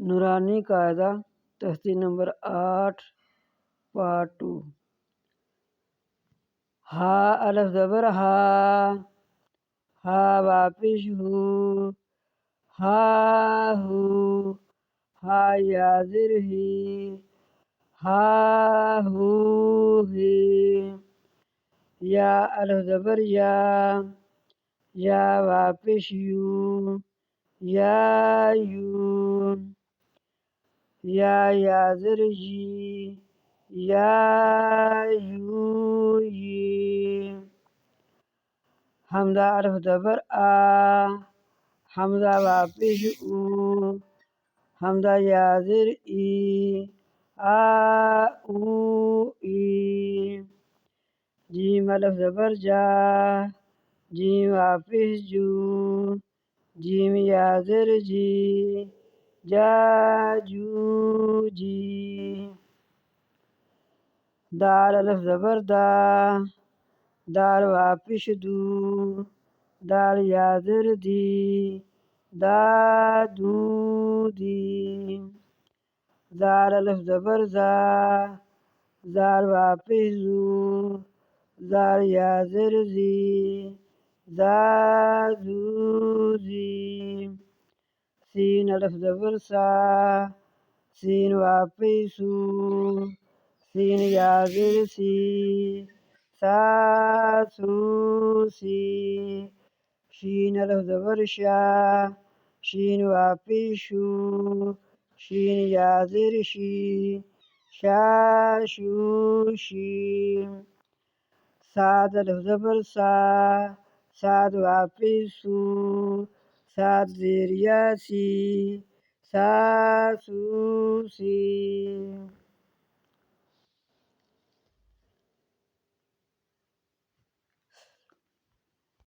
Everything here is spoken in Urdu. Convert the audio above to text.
نورانی قاعدہ تحصیل نمبر 8 پارٹ 2۔ ہا الف زبر ہا، ہا واپس ہو، ہا ہو، ہا یا زر ہی، ہا ہو ہی، یا الف زبر یا، یا واپس یو، یا یو، یا زر جی، یا یو یی، حمزہ الف زبر آ، حمزہ واپس او، حمزہ یا زر ای، آ او ای، جیم الف زبر جا، جیم واپس جو، جیم یا زر جی، جا جو جی، دال الف زبر دا، دال واپس دو، دال یا زر دی، دا دو دی، زال الف زبر زا، زال واپس زو، زال یا زر زی، زا زو زی، سین الف زبر سا، سین واپس سو، سین یا زر سی، سا سو سی، شین الف زبر شا، شین واپس شو، شین یا زر شی، شا شو شی، صاد الف زبر سا، صاد واپس سو، صاد زیر یا سی، سا سو سی۔